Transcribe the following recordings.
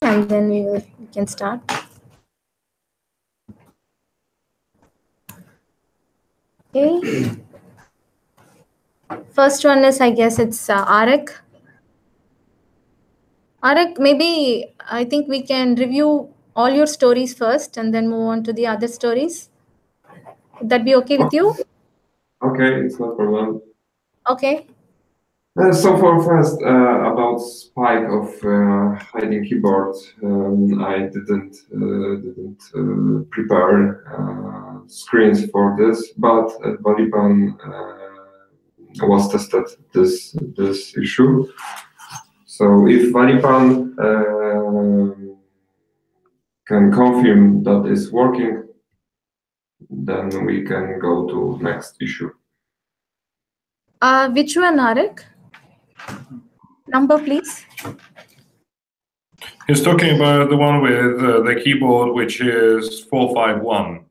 and then we can start. Okay. First one is, I guess it's Arik. Arik, maybe I think we can review all your stories first and then move on to the other stories. Would that be okay with you? Okay, it's no problem. Okay. So for first, about spike of hiding keyboard, I didn't prepare screens for this, but Valiban was tested this issue. So if Valiban can confirm that it's working, then we can go to next issue. Which one, Arik? Number, please. He's talking about the one with the keyboard, which is 451.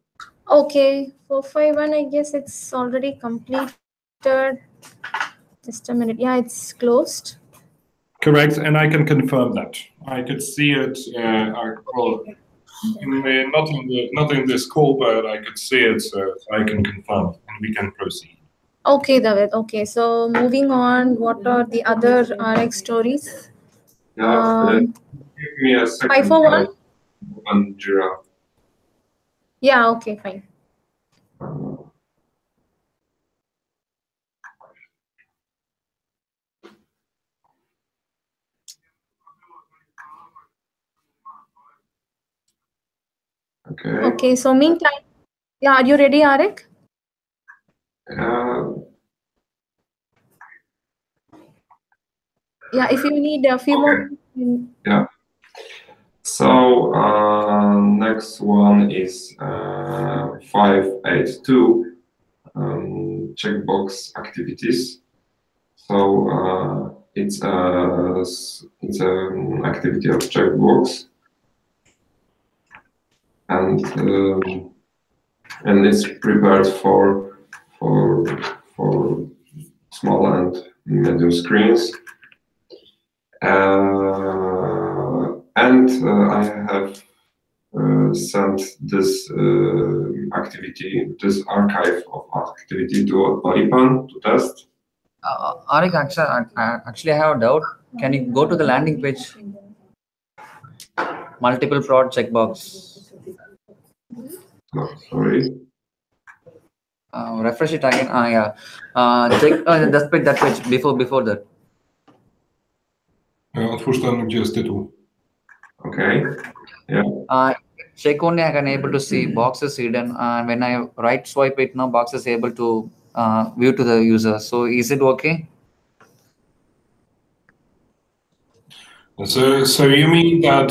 Okay, 451, I guess it's already completed. Just a minute. Yeah, it's closed. Correct, and I can confirm that. I could see it, well, not in this call, but I could see it, so I can confirm, and we can proceed. Okay, David. Okay, so moving on, what are the other RX stories? Yeah, give me a second. 541? One Jira. Yeah, okay, fine. Okay. Okay, so meantime, yeah, are you ready, Arik? Yeah, if you need a few more. Yeah. So next one is 582 checkbox activities. So it's an activity of checkbox, and it's prepared for small and medium screens. And I have sent this activity, this archive of activity to Valiban to test. Arik, actually, I have a doubt. Can you go to the landing page? Multiple prod checkbox. Oh, sorry. Refresh it again. Yeah. Check just pick that page before that. Otwórz ten, gdzie jest tytuł. Okay. Yeah. Check only I can able to see boxes hidden, and when I right swipe it now, box is able to view to the user. So is it okay? So you mean that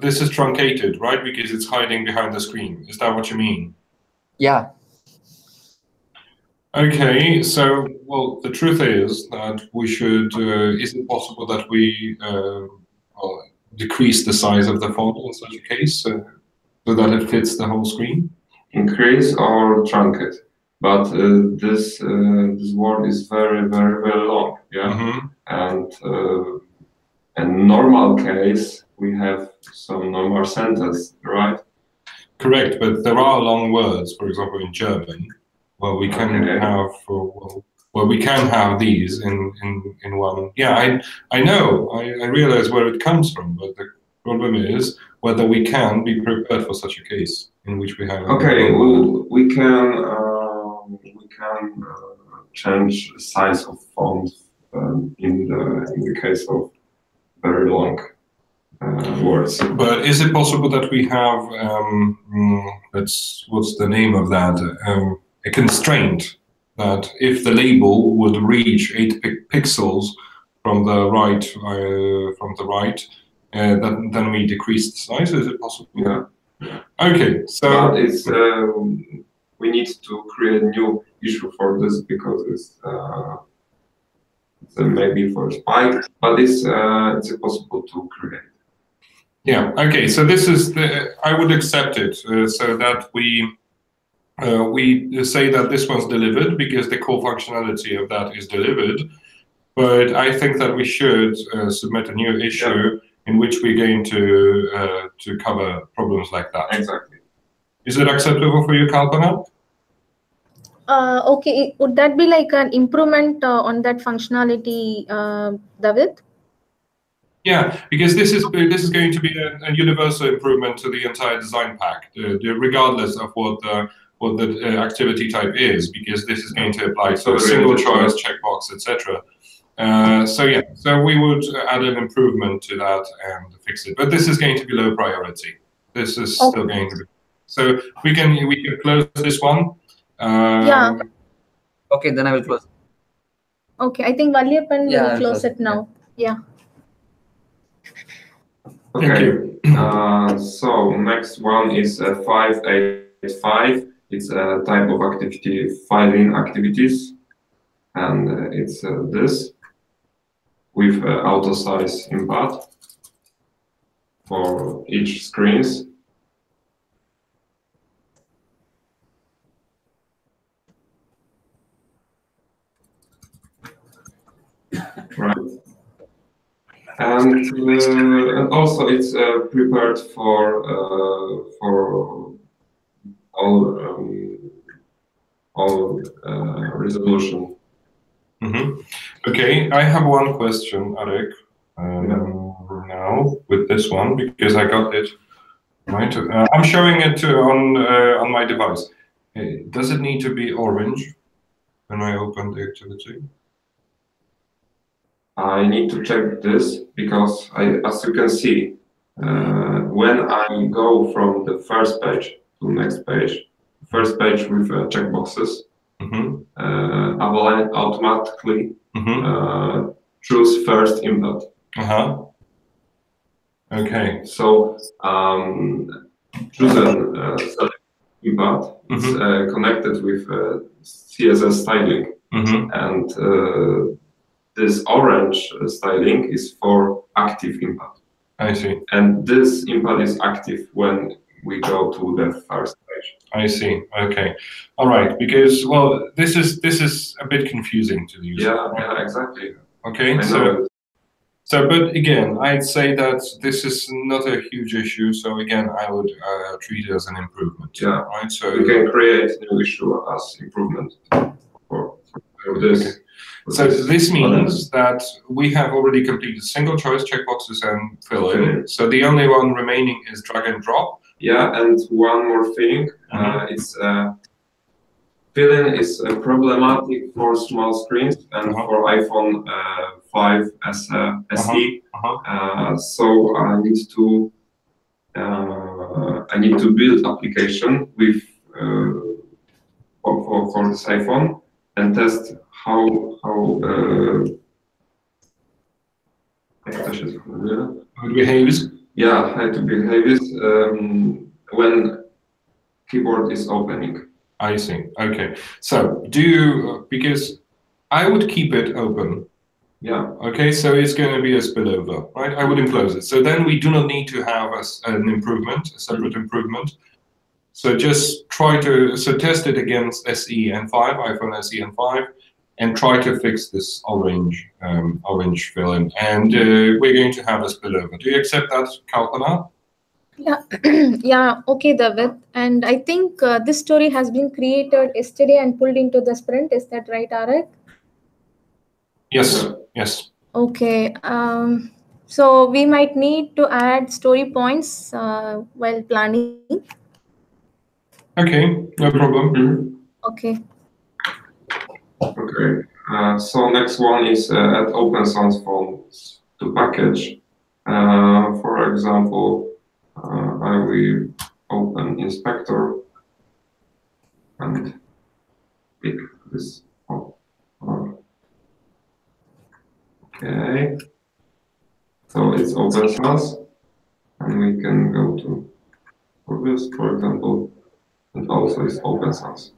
this is truncated, right? Because it's hiding behind the screen. Is that what you mean? Yeah. Okay, so, well, the truth is that we should, is it possible that we decrease the size of the font in such a case so that it fits the whole screen? Increase or truncate, but this word is very, very, very long, yeah? Mm-hmm. And in normal case, we have some normal sentence, right? Correct, but there are long words, for example, in German, where we can have these in one. Yeah, I know. I realize where it comes from, but the problem is whether we can be prepared for such a case in which we have. Okay, we can change the size of font in the case of very long words. But is it possible that we have what's the name of that? A constraint that if the label would reach 8 pixels from the right, then we decrease the size. Is it possible? Yeah. Okay, so but it's we need to create a new issue for this because it's maybe for spike, but it's impossible to create. Yeah. Okay. So this is I would accept it so that we say that this one's delivered because the core functionality of that is delivered. But I think that we should submit a new issue in which we're going to cover problems like that. Exactly. Is it acceptable for you, Kalpana? Okay, would that be like an improvement on that functionality, David? Yeah, because this is going to be a universal improvement to the entire design pack, regardless of what the activity type is, because this is going to apply to a single choice, checkbox, etc. So yeah, so we would add an improvement to that and fix it, but this is going to be low priority. This is still going to be. So we can close this one. Yeah. Okay, then I will close. Okay, I think Valliyappan Yeah, will close it now. Yeah. Okay. So next one is 585. It's a type of activity, filing activities, and it's this with auto size input for each screens. Right. And also it's prepared for all resolution. Okay, I have one question, Arek, now with this one, because I got it right. I'm showing it on my device. Does it need to be orange when I open the activity? I need to check this because as you can see, when I go from the first page to next page, first page with checkboxes, I will automatically choose first input. Okay. So chosen input is connected with CSS styling, and this orange styling is for active input. I see. And this input is active when we go to the first page. I see. Okay. All right. Because well, this is a bit confusing to the user. Yeah, exactly. Okay. So, but again, I'd say that this is not a huge issue. So again, I would treat it as an improvement. Yeah. Right. So we can create a new issue as improvement for this. Okay. So this means that we have already completed single choice checkboxes and fill in. So the only one remaining is drag and drop. Yeah, and one more thing, it's fill-in is problematic for small screens and for iPhone 5 SE. So I need to build application with for this iPhone and test how it behaves. Yeah, how to behave when keyboard is opening. I see. Okay. So do you, because I would keep it open. Yeah. Okay. So it's going to be a spillover, right? I wouldn't close it. So then we do not need to have an improvement, a separate improvement. So just test it against SE and 5, iPhone SE and 5, and try to fix this orange fill-in. And we're going to have a spillover. Do you accept that, Kalpana? Yeah, yeah, okay, David. And I think this story has been created yesterday and pulled into the sprint. Is that right, Arek? Yes, yes. Okay. So we might need to add story points while planning. Okay, no problem. Okay. Okay. So next one is add open source fonts to package. For example, I will open inspector and pick this. Okay. So it's open source, and we can go to this, for example, and also it's open source.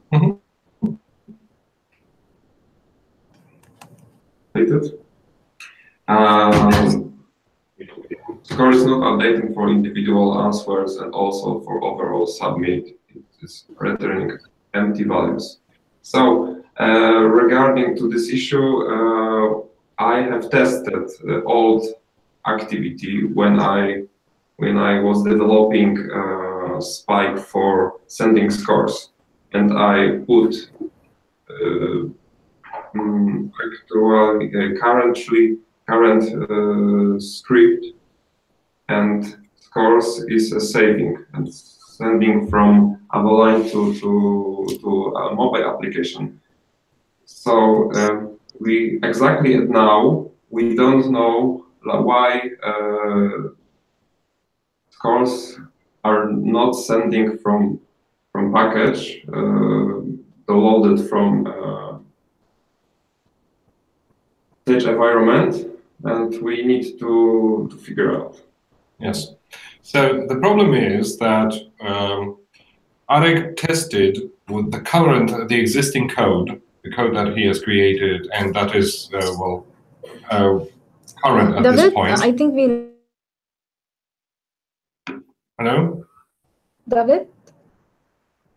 Score is not updating for individual answers and also for overall submit. It is returning empty values. So regarding to this issue, I have tested old activity when I was developing Spike for sending scores, and I put current script, and scores is a saving and sending from Avaline to a mobile application. So we exactly now we don't know why scores are not sending from package downloaded from stage environment, and we need to figure out. Yes. So the problem is that Arek tested with the existing code, the code that he has created, and that is current at this point. I think we. Hello? David?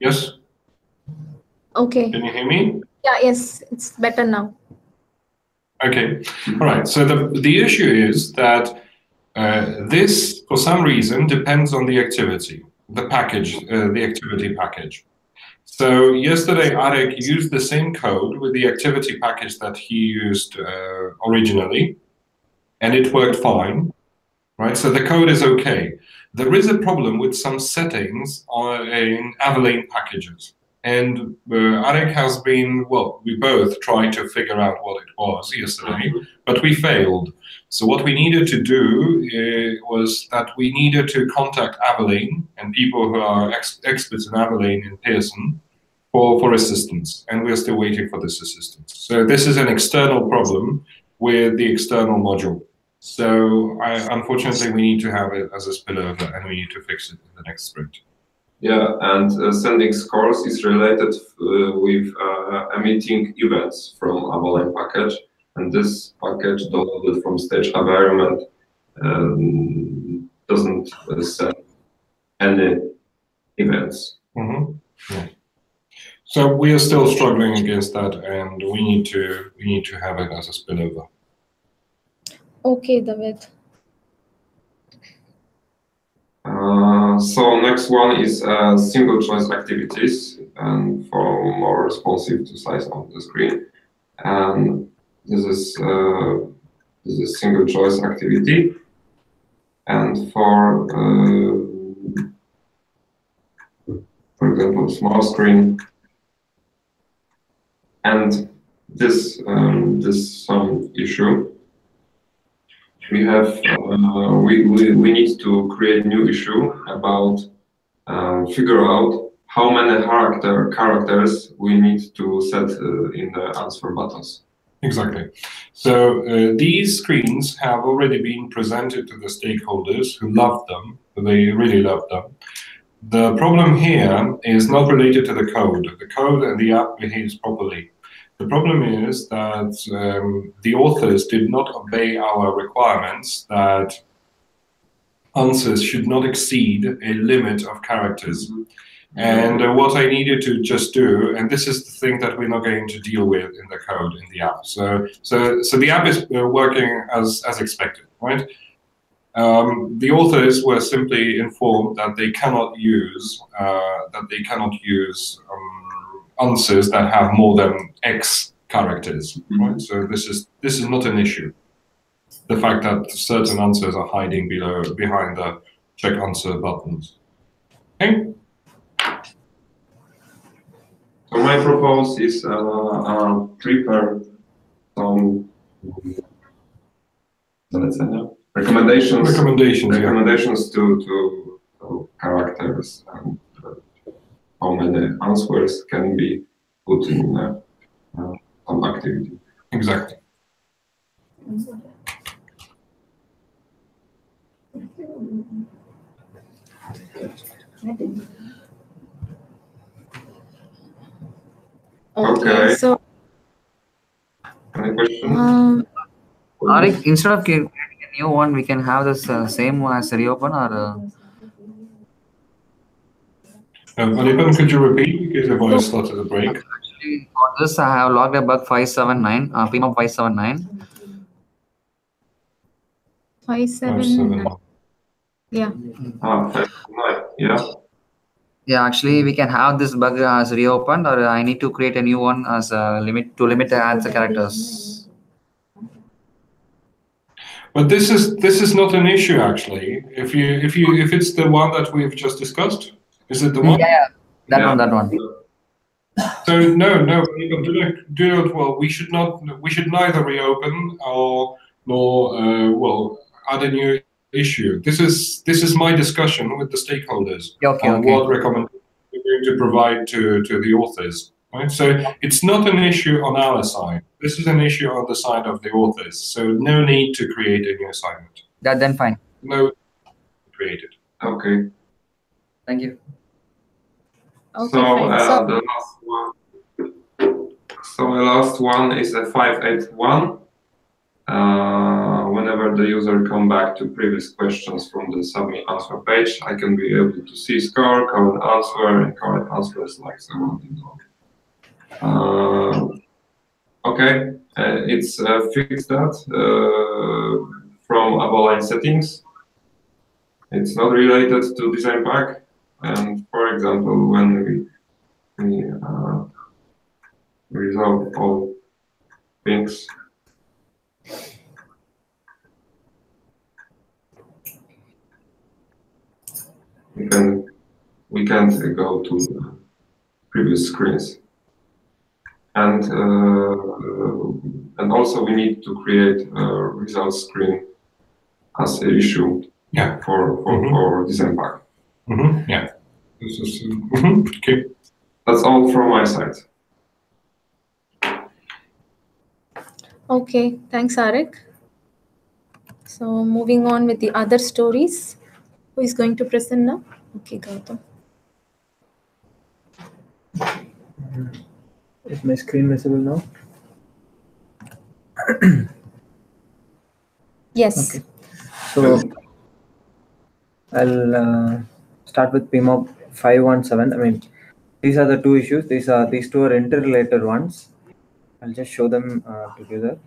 Yes? Okay. Can you hear me? Yeah, yes, it's better now. Okay. All right. So the issue is that this, for some reason, depends on the activity, the package, the activity package. So yesterday, Arek used the same code with the activity package that he used originally, and it worked fine, right? So the code is okay. There is a problem with some settings in Avaline packages. And Arek has been, well, we both tried to figure out what it was yesterday, but we failed. So what we needed to do was that we needed to contact Avaline and people who are experts in Avaline in Pearson for assistance. And we're still waiting for this assistance. So this is an external problem with the external module. So unfortunately, we need to have it as a spillover, and we need to fix it in the next sprint. Yeah, and sending scores is related with emitting events from Avaline package, and this package downloaded from stage environment doesn't send any events. Mm-hmm. Yeah. So we are still struggling against that, and we need to have it as a spillover. Okay, David. So next one is single choice activities, and for more responsive to size of the screen. And this is single choice activity, and for example, small screen, and this some issue. We have we need to create new issue about figure out how many characters we need to set in the answer buttons. Exactly. So these screens have already been presented to the stakeholders who love them. They really love them. The problem here is not related to the code. The code and the app behaves properly. The problem is that the authors did not obey our requirements that answers should not exceed a limit of characters. And what I needed to just do, and this is the thing that we're not going to deal with in the code in the app. So the app is working as expected, right? The authors were simply informed that they cannot use answers that have more than X characters, right? So this is not an issue. The fact that certain answers are hiding behind the check answer buttons. Okay. So my proposal is prepare some recommendations to characters and how many answers can be put in some activity. Exactly. Okay. So, any questions? Arek, instead of creating a new one, we can have this same one as reopen, or Alipan, could you repeat, because the voice started to break? actually for this I have logged a bug 579, PEMOB 579. 579. Yeah. 579. Yeah. Yeah, actually, we can have this bug as reopened, or I need to create a new one as a limit to limit the answer characters. But this is not an issue actually. If it's the one that we've just discussed, is it the one? Yeah, that Yeah. one, that one. So no, do not. Well, we should neither reopen or nor add a new issue. This is my discussion with the stakeholders Okay, on okay. what recommendation we're going to provide to the authors. Right. So it's not an issue on our side. This is an issue on the side of the authors. So no need to create a new assignment. That then fine. No, created. Okay. Thank you. Okay, So fine. the last one is a 581. Whenever the user come back to previous questions from the submit answer page, I can be able to see score, current answer, and current answer is like 17. Okay, it's fixed that from above-line settings. It's not related to design pack. And for example, when we resolve all things, we can't go to the previous screens. And also we need to create a results screen as an issue for design pack. Yeah. This is okay. That's all from my side. Okay, thanks, Arik. So moving on with the other stories. Who is going to present now? Okay, Gautam. Is my screen visible now? Yes. Okay. So I'll start with PEMOB 517. I mean, these are the two issues. These two are interrelated ones. I'll just show them together.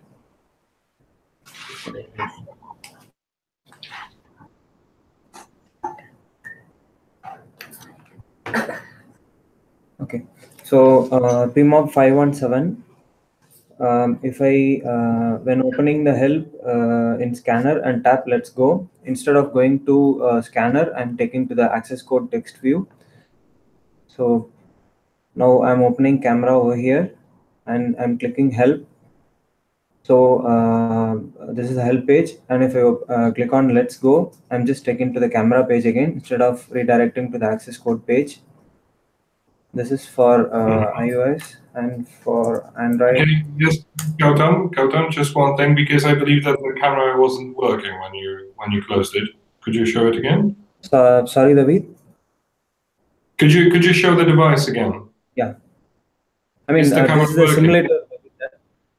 Okay. So PEMOB 517. If I when opening the help in scanner and tap let's go, instead of going to scanner, I'm taking to the access code text view. So now I'm opening camera over here and I'm clicking help. So this is a help page, and if I click on let's go, I'm just taken to the camera page again instead of redirecting to the access code page. This is for iOS, and for Android. Can you just Gautam, just one thing, because I believe that the camera wasn't working when you closed it. Could you show it again? Sorry, David. Could you show the device again? Yeah. I mean, Is the camera this is the working? simulator.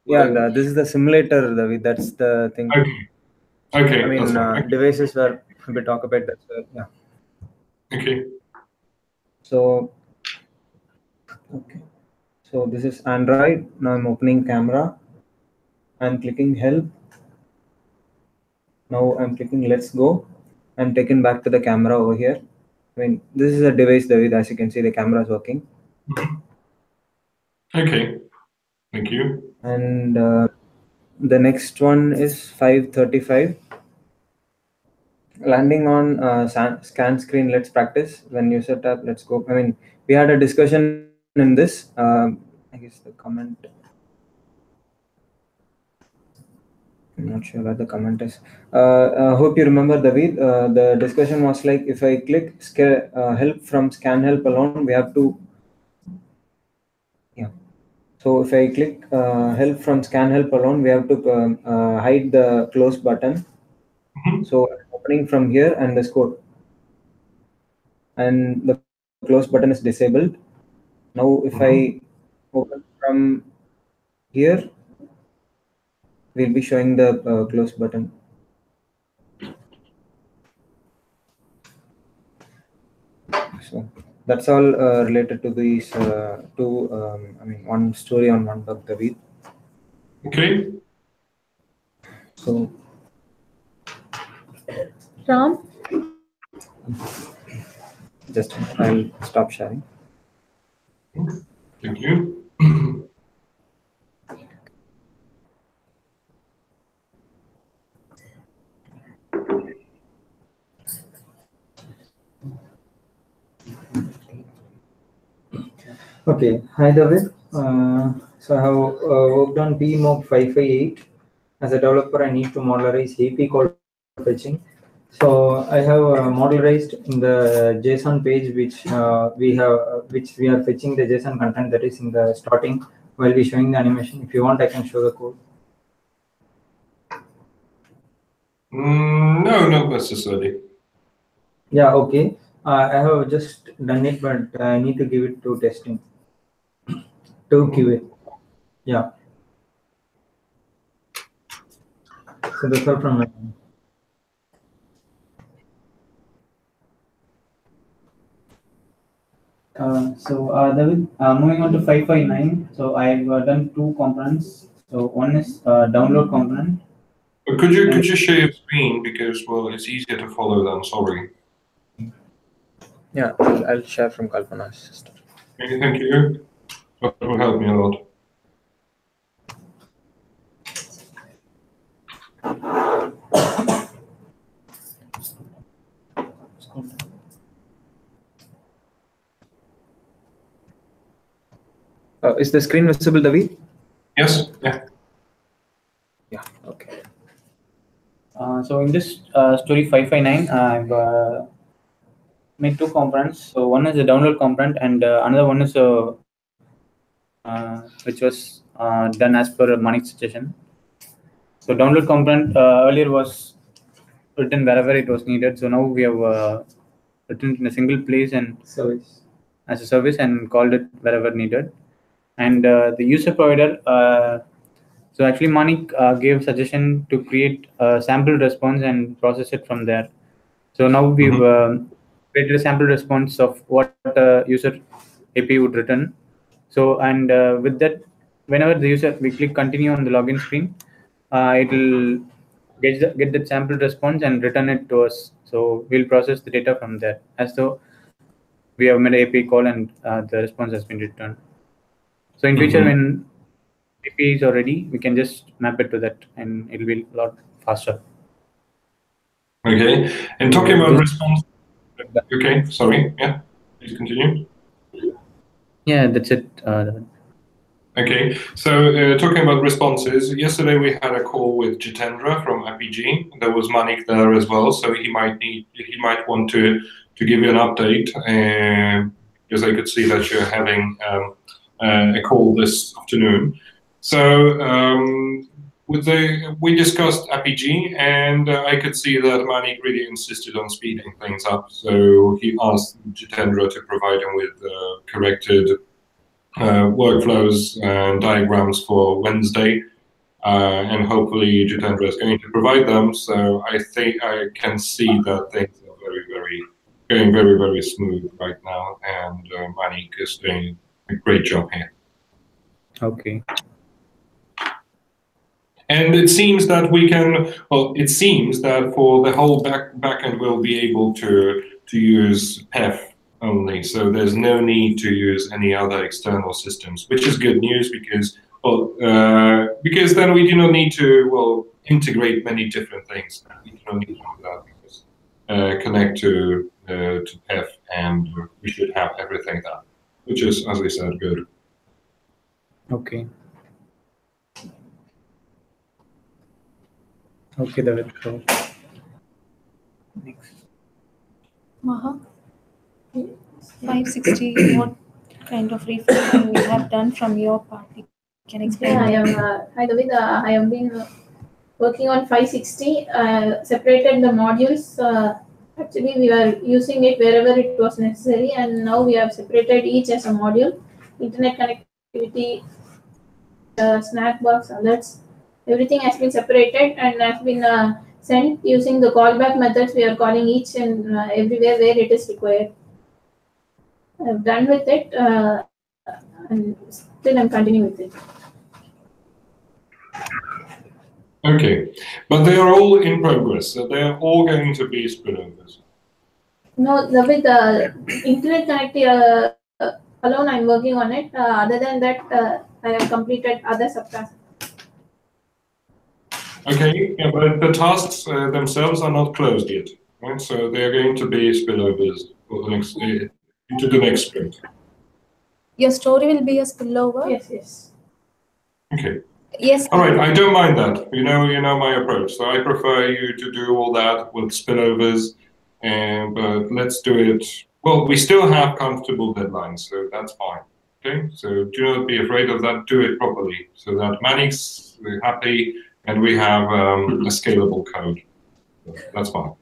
Yeah, this is the simulator, David. That's the thing. Okay. I mean, that's fine. devices were a bit occupied. That's yeah. Okay. So, okay. So this is Android. Now I'm opening camera. I'm clicking help. Now I'm clicking let's go. I'm taken back to the camera over here. I mean, this is a device, David. As you can see, the camera is working. Okay. Thank you. And the next one is 535. Landing on scan screen, let's practice. When user tab, let's go. I mean, we had a discussion in this. I guess the comment. I'm not sure where the comment is. Hope you remember, David. The discussion was like, if I click help from scan help alone, we have to. Yeah. So if I click help from scan help alone, we have to hide the close button. So I'm opening from here and the score. And the close button is disabled. Now if I open from here, we'll be showing the close button. So that's all related to these two. I mean, one story on one bug, David. Okay. So Ram? Just a minute, I'll stop sharing. Thank you. Okay, hi David. So I have worked on PEMOB 558. As a developer, I need to modularize AP call fetching. So I have modularized in the JSON page, which we are fetching the JSON content that is in the starting while we showing the animation. If you want, I can show the code. No, not necessarily. Yeah, okay. I have just done it, but I need to give it to testing. To QA. Yeah. So that's all from my end. David, moving on to 559. So I've done two components. So one is download component. But could you share your screen, because well, it's easier to follow than sorry. Yeah, I'll share from Kalpana's sister. Okay, thank you. That will help me a lot. Is the screen visible, David? Yes. Yeah. Yeah. Okay. So in this story 559, I've made two components. So one is a download component, and another one is which was done as per Manik's suggestion. So download component earlier was written wherever it was needed. So now we have written in a single place and Service as a service and called it wherever needed. And the user provider. So actually, Manik gave suggestion to create a sample response and process it from there. So now we've created a sample response of what user API would return. So and with that, whenever the user we click continue on the login screen, it will get that sample response and return it to us. So we'll process the data from there as though we have made an API call and the response has been returned. So in future, when APIs are ready, we can just map it to that, and it'll be a lot faster. Okay. And talking about response. Okay. Sorry. Yeah. Please continue. Yeah, that's it. Okay, so talking about responses, yesterday we had a call with Jitendra from RPG. There was Manik there as well, so he might want to give you an update, because I could see that you're having a call this afternoon. So we discussed RPG, and I could see that Manik really insisted on speeding things up. So he asked Jitendra to provide him with corrected workflows and diagrams for Wednesday, and hopefully Jitendra is going to provide them. So I think I can see that things are going very smooth right now, and Manik is doing a great job here. Okay. And it seems that we can. Well, it seems that for the whole backend we'll be able to use PEF only, so there's no need to use any other external systems, which is good news because because then we do not need to integrate many different things. We do not need to do that because connect to PEF, and we should have everything there, which is, as I said, good. Okay. Okay, David. So next. Maha, 560. What kind of refactoring you have done from your part? You can explain. Yeah, hi David. I have been working on 560. Separated the modules. Actually, we were using it wherever it was necessary, and now we have separated each as a module. Internet connectivity, snack box, alerts, everything has been separated and has been sent using the callback methods. We are calling each and everywhere where it is required. I've done with it, and still I'm continuing with it. Okay, but they are all in progress, so they are all going to be spillovers. No, with the internet connectivity alone, I'm working on it. Other than that, I have completed other subtasks. Okay, yeah, but the tasks themselves are not closed yet, right? So they are going to be spillovers for the next, into the next sprint. Your story will be a spillover? Yes. Okay. Yes. All right, I don't mind that. You know my approach. So I prefer you to do all that with spillovers, but let's do it. Well, we still have comfortable deadlines, so that's fine. Okay, so do not be afraid of that. Do it properly so that Manik's happy and we have a scalable code. So that's fine.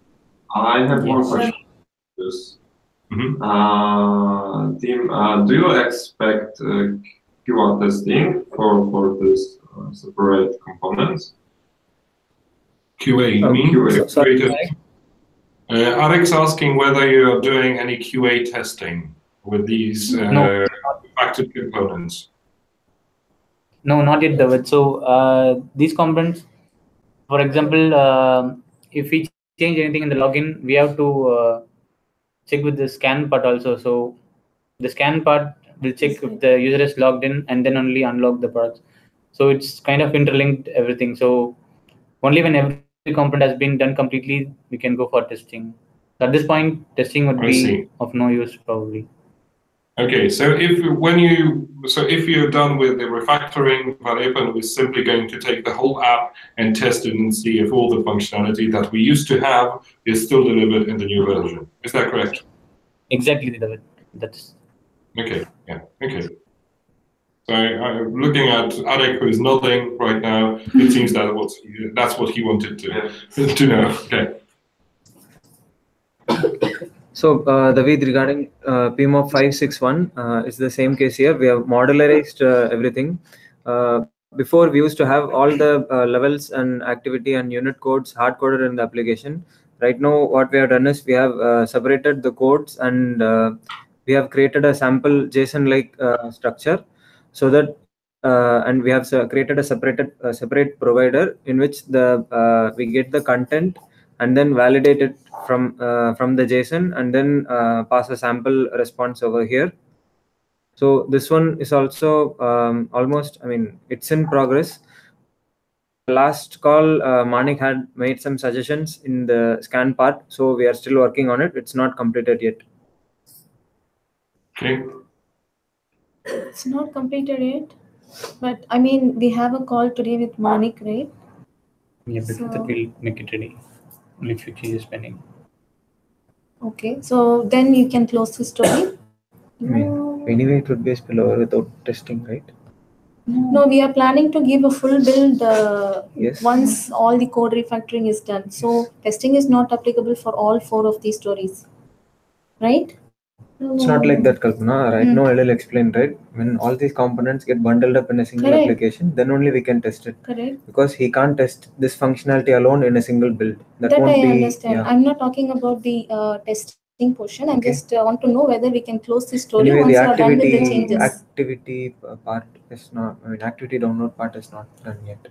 I have one question. Team, do you expect QR testing for this separate components? QA, you mean? QA. Sorry, Arek's asking whether you are doing any QA testing with these factored components. No, not yet, David. So these components, for example, if we change anything in the login, we have to check with the scan part also. So the scan part will check if the user is logged in and then only unlock the products. So it's kind of interlinked everything. So only when every component has been done completely, we can go for testing. So at this point, testing would be of no use probably. Okay, so if you're done with the refactoring, Varepan is simply going to take the whole app and test it and see if all the functionality that we used to have is still delivered in the new version. Is that correct? Exactly, David. That's okay. Yeah. Okay. So I'm looking at Arek, who is nodding right now. It seems that that's what he wanted to know. Okay. So David, regarding PEMOB 561, it's the same case here. We have modularized everything. Before, we used to have all the levels and activity and unit codes hard-coded in the application. Right now, what we have done is we have separated the codes and we have created a sample JSON-like structure, so that and we have created a separate provider in which we get the content and then validate it from the JSON and then pass a sample response over here. So this one is also almost, I mean, it's in progress. Last call, Manik had made some suggestions in the scan part, so we are still working on it. It's not completed yet. Okay. It's not completed yet, but I mean, we have a call today with Manik, right? Yeah, but that will make it ready. Only few changes pending. Okay, so then you can close the story. I mean, anyway, it would be a spillover without testing, right? No, we are planning to give a full build Yes. once all the code refactoring is done. So testing is not applicable for all 4 of these stories, right? It's not like that, Kalpana. Right now, I will explain, right? When all these components get bundled up in a single application, then only we can test it. Correct. Because he can't test this functionality alone in a single build. That won't I be, understand. yeah. I'm not talking about the testing portion. I just want to know whether we can close the story Anyway, once the you are done with the changes. activity part is not, I mean, activity download part is not done yet.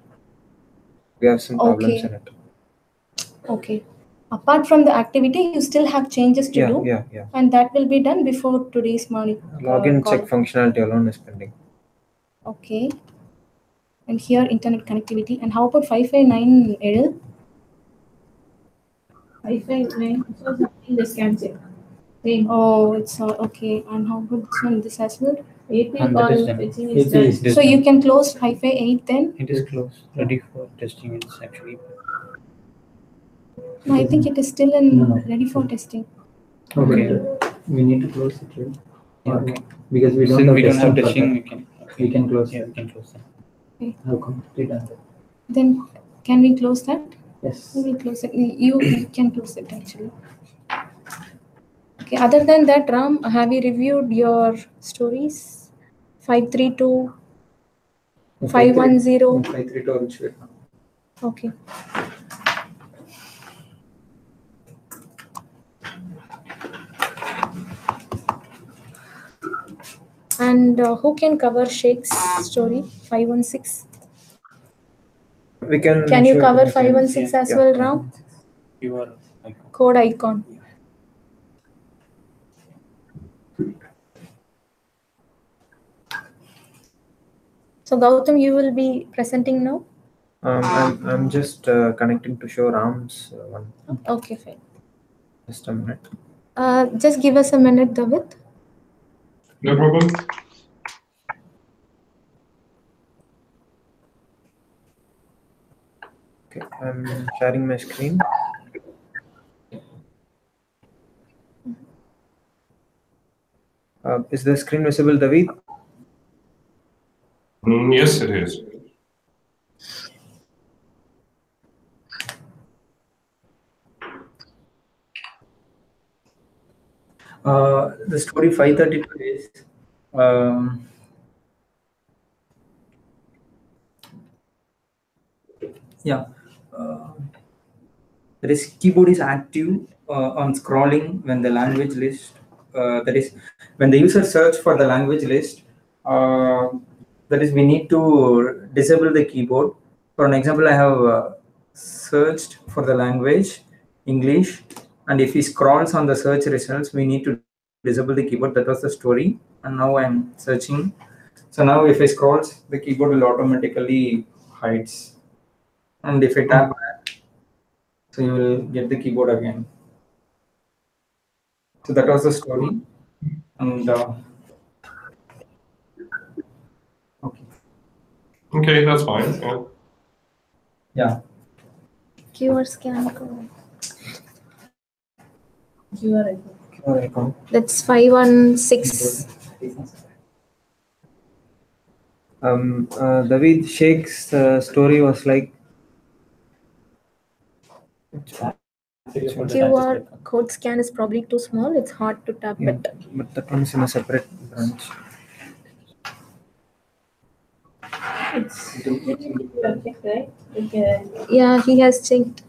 We have some problems in it. Okay. Apart from the activity, you still have changes to do. Yeah. And that will be done before today's morning. Login check functionality alone is pending. Okay. And here internet connectivity. And how about 559 Edel? 559 also in the scan check. Same. Oh, it's okay. And how about this one? This as well? API call fetching is done. So you can close 558 then? It is closed, ready for testing. It's actually. No, I think it is still in ready for testing. Okay. We need to close it, right? Okay. Because we don't have testing, we can close. Yeah, we can close that. Okay. How completely done that? Then can we close that? Yes. We will close it. You can close it actually. Okay. Other than that, Ram, have you reviewed your stories? 532, 510. 532 will show it now. Okay. And who can cover Sheikh's story? 516. We can. Can you show it cover in the same- 516 as well, Ram? Your icon. Code icon. So Gautam, you will be presenting now? I'm just connecting to show Ram's one. Okay, fine. Just a minute. Just give us a minute, David. No problem. Okay, I'm sharing my screen. Is the screen visible, David? Yes, it is. The story 532 is yeah. That is, keyboard is active on scrolling when the language list, that is, when the user search for the language list, that is, we need to disable the keyboard. For an example, I have searched for the language English, and if he scrolls on the search results, we need to disable the keyboard. That was the story, and now I'm searching. So now if I scrolls, the keyboard will automatically hides, and if I tap, so you will get the keyboard again. So that was the story, and okay. Okay, that's fine. Yeah. Yeah. QR scan code. QR Icon. That's 516. David, Sheikh's story was like. QR code scan is probably too small. It's hard to tap Yeah, it. but that one's in a separate branch. It's checked, right? Okay. Yeah, he has checked.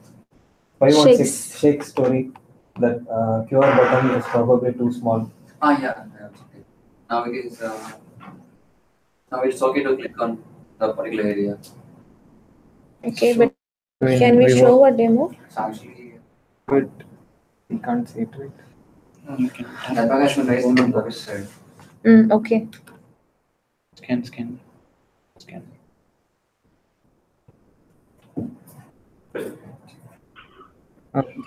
516 Sheikh's story. That QR button is probably too small. Yeah. Okay. Now it is. Now it's okay to click on the particular area. Okay, but can we show a demo? It's actually. But you can't see it, right? You can That bag should raise on the left side. Okay. scan.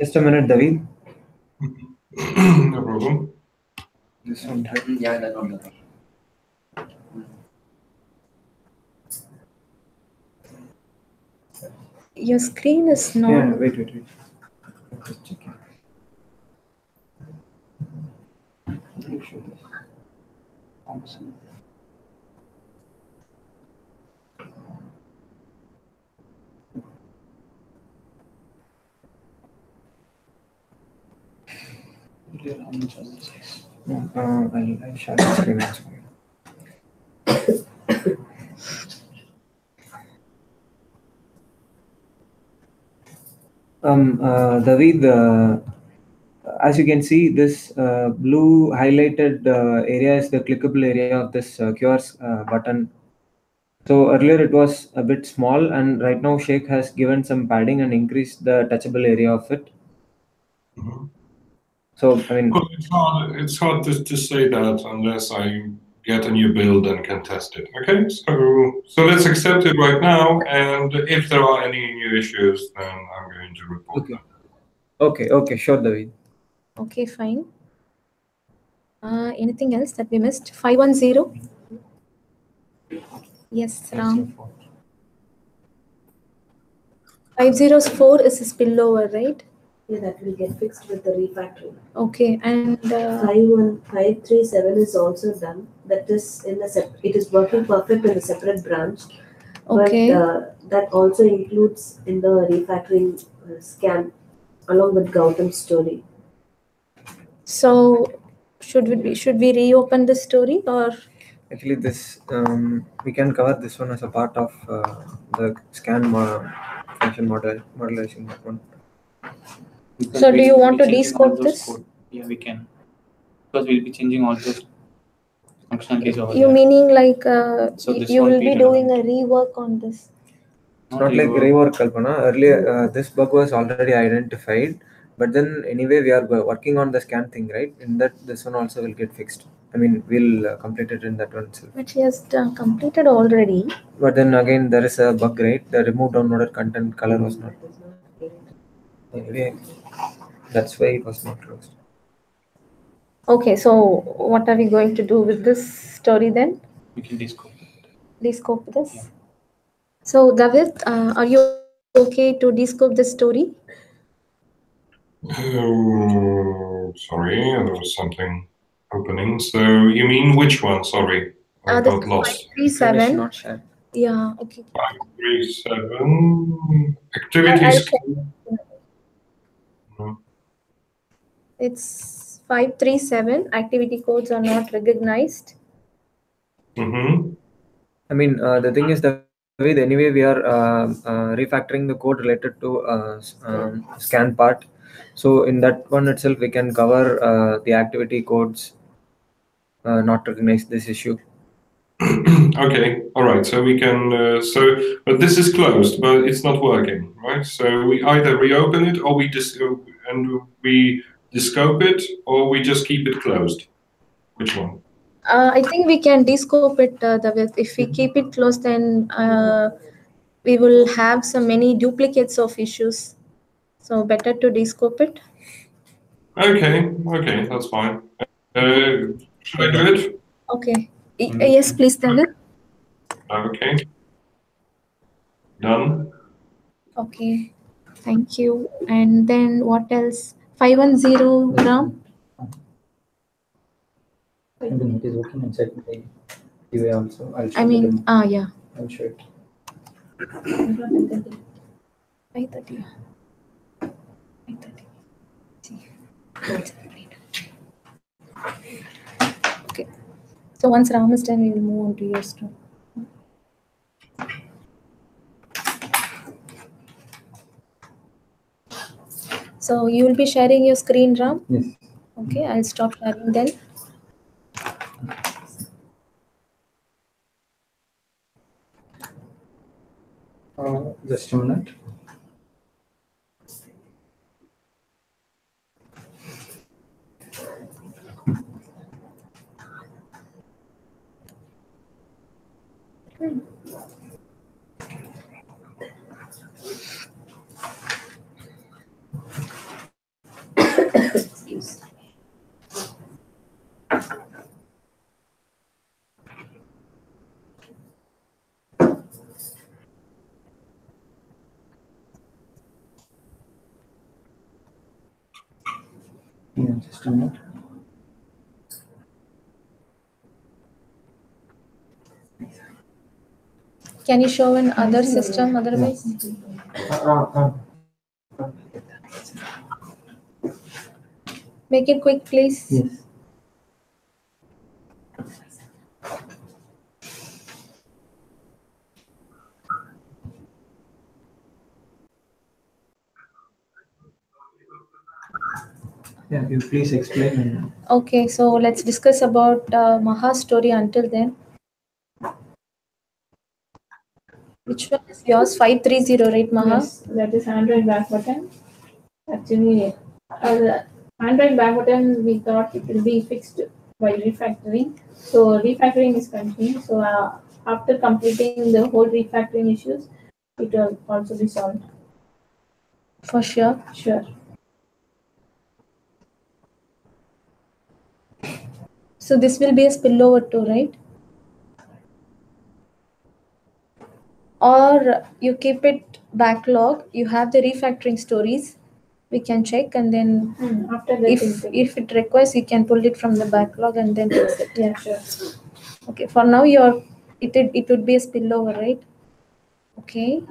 Just a minute, David. No problem. This one. Yeah, that one. Your screen is not. Yeah, wait. Just checking. I'll share the screen as well. David, as you can see, this blue highlighted area is the clickable area of this QR button. So earlier it was a bit small, and right now Sheikh has given some padding and increased the touchable area of it. So I mean, Well, it's hard to say that unless I get a new build and can test it. Okay, so let's accept it right now, and if there are any new issues, then I'm going to report them. Okay, sure, David. Okay, fine. Anything else that we missed? 510? Yes, Ram. 504 is a spillover, right? Yeah, that will get fixed with the refactoring. Okay, and 537 is also done. That is in it is working perfect in a separate branch. okay. But that also includes in the refactoring scan along with Gautam's story. So should we reopen the story or? Actually, this we can cover this one as a part of the scan function modelizing that one. So do you want to descope this? Code. Yeah, we can. Because we'll be changing all those functionalities over You there. meaning like So this you won't will be be doing a rework on this? not like rework, Kalpana. Earlier, this bug was already identified, but then anyway, we are working on the scan thing, right? In that, this one also will get fixed. I mean, we'll complete it in that one itself. But he has completed already. But then again, there is a bug, right? The remove downloaded content color was not. Anyway, that's why it was not closed. Okay, so what are we going to do with this story then? We can descope it. Descope this? Yeah. So, David, are you okay to descope the story? Sorry, there was something opening. So you mean which one? Sorry, I got lost. 537. Not shared. Yeah, okay. 537 activities. No. It's 537. Activity codes are not recognized. Mm-hmm. I mean, the thing is that anyway we are refactoring the code related to scan part. So in that one itself, we can cover the activity codes not recognize this issue. Okay, all right. So we can. But this is closed, but it's not working, right? So we either reopen it, or we descope it, or we just keep it closed. Which one? I think we can descope it, David. If we keep it closed, then we will have so many duplicates of issues. So better to descope it. Okay, that's fine. Should I do it? Okay. Yes, please, David. Okay. Done. Okay. Thank you. And then what else? 510 gram. Even it is working inside the UA also. I'll show I mean, it. yeah. I'll show it. 530. 530. Okay. So once Ram is done, we will move on to your store. So you will be sharing your screen, Ram? Yes. Okay, I'll stop sharing then. Just a minute. Excuse. Yeah, just a minute. Can you show an other system otherwise? Make it quick, please. Yes. Yeah, you please explain. Okay, so let's discuss about Maha's story until then. Which one is yours? 530, right, Maha? Yes, that is Android back button. Actually, the Android back button, we thought it will be fixed by refactoring. So refactoring is continuing. So after completing the whole refactoring issues, it will also be solved. For sure. Sure. So this will be a spillover too, right? Or you keep it backlog, you have the refactoring stories, we can check, and then After that, if it requires, you can pull it from the backlog and then fix it. Yeah, sure. Okay, for now it would be a spillover, right? Okay.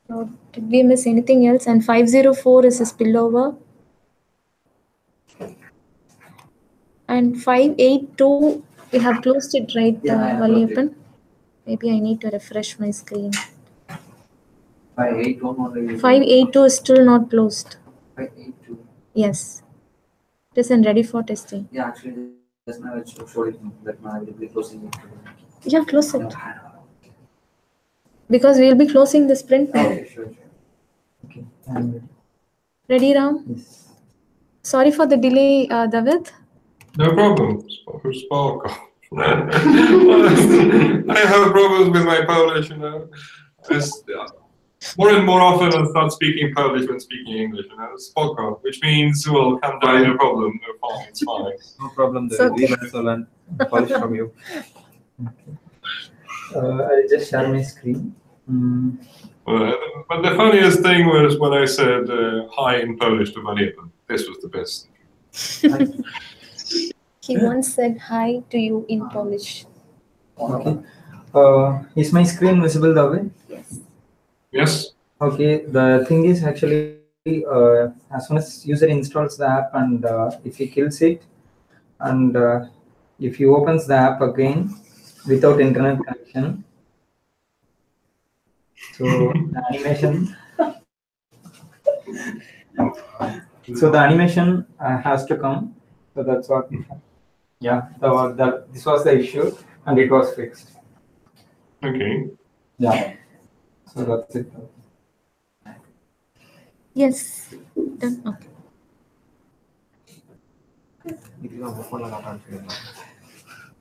So did we miss anything else? And 504 is a spillover. And 582, we have closed it, right, Valiappan? Maybe I need to refresh my screen. 582 is still not closed. 582. Yes. It isn't ready for testing. Yeah, actually, just now it showed it that I will be closing it. Yeah, close it. Because we'll be closing the sprint now. Okay, sure. Okay, I'm ready. Ready, Ram? Yes. Sorry for the delay, David. No problem. Sparkle. I have problems with my Polish, you know. More and more often I start speaking Polish when speaking English, you know. Spoko, which means, well, come down, no problem, no fine, it's fine. No problem, It's David. okay. We'll also learn Polish from you. I'll just share my screen. But the funniest thing was when I said hi in Polish to Marietta. This was the best. He once said hi to you in Polish. Okay. Is my screen visible, David? Yes. Yes? Okay, the thing is actually as soon as user installs the app and if he kills it and if he opens the app again without internet connection, so the animation has to come. So that's what, yeah, this was the issue and it was fixed. Okay. Yeah, so that's it. Yes. Done. Okay.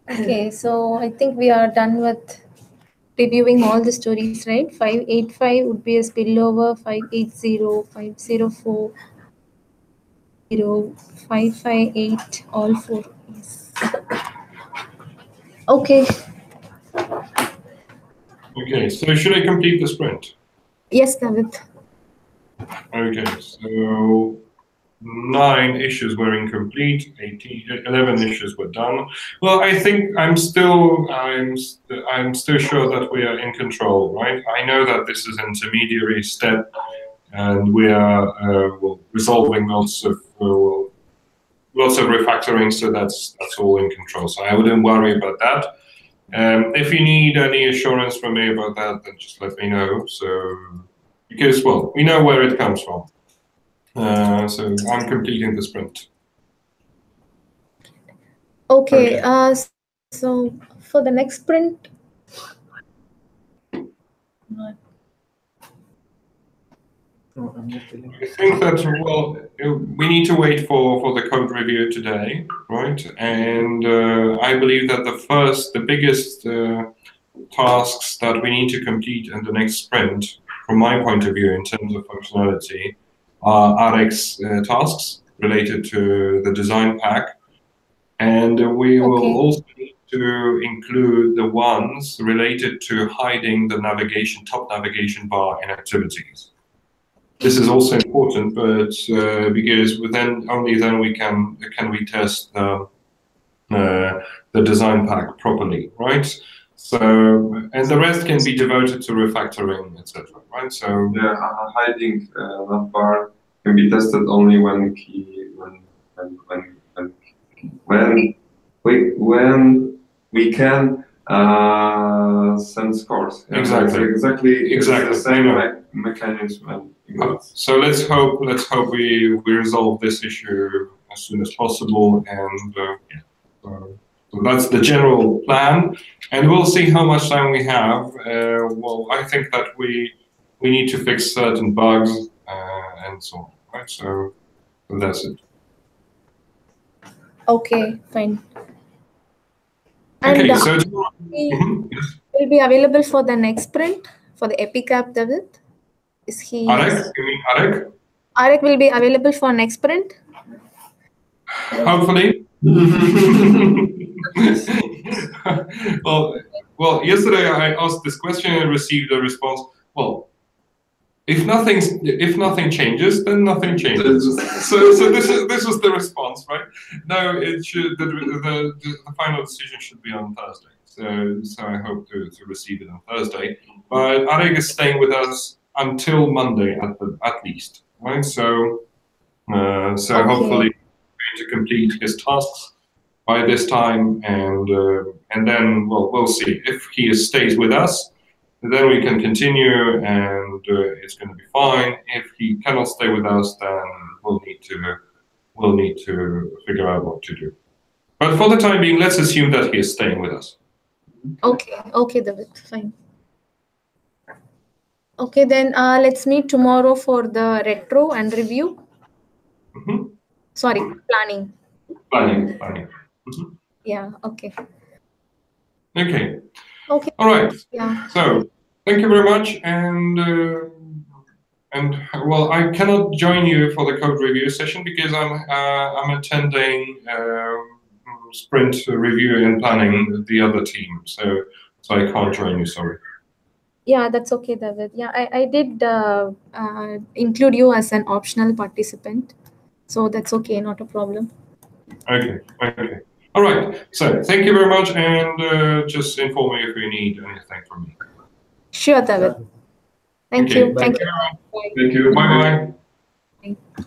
Okay, so I think we are done with reviewing all the stories, right? 585 would be a spillover, 580, 504, 558, all four. Yes. Okay. Okay, so should I complete the sprint? Yes, David. Okay, so 9 issues were incomplete, 11 issues were done. Well, I think I'm still sure that we are in control, right? I know that this is an intermediary step, and we are resolving lots of refactoring, so that's all in control. So I wouldn't worry about that. If you need any assurance from me about that, then just let me know. So, because, well, we know where it comes from. So I'm completing the sprint. Okay. So for the next sprint, I think that, well, we need to wait for the code review today, right? And I believe that the biggest tasks that we need to complete in the next sprint, from my point of view, in terms of functionality, are RX tasks related to the design pack. And we will also need to include the ones related to hiding the top navigation bar in activities. This is also important, but because only then we can test the design pack properly, right? So, and the rest can be devoted to refactoring, etc. Right? So hiding that bar can be tested only when we can send scores. Yeah, exactly the same mechanism. So let's hope we resolve this issue as soon as possible, and so that's the general plan, and we'll see how much time we have. Well, I think that we need to fix certain bugs and so on, right? So that's it. Okay, fine. Okay, and so will be available for the next sprint for the Epic app, David? Is he? Arek? You mean Arek? Arek will be available for next sprint? Hopefully. Well, yesterday I asked this question and received a response. Well, if nothing changes, then nothing changes. So this was the response, right? No, it should the final decision should be on Thursday. So I hope to receive it on Thursday. But Arek is staying with us until Monday at least, right? So hopefully to complete his tasks by this time, and then we'll see if he stays with us. Then we can continue, and it's going to be fine. If he cannot stay with us, then we'll need to figure out what to do. But for the time being, let's assume that he is staying with us. Okay, David, fine. Okay, then let's meet tomorrow for the retro and review. Sorry, planning. Planning. Mhm. Yeah, okay. Okay. Okay. All right. Yeah. So thank you very much, and well, I cannot join you for the code review session because I'm attending sprint review and planning with the other team, so I can't join you. Sorry. Yeah, that's okay, David. Yeah, I did include you as an optional participant, so that's okay, not a problem. Okay. All right. So thank you very much, and just inform me if you need anything from me. Sure, David. Thank Okay. you. Thank Thank you. you. Thank you. Bye bye. Bye.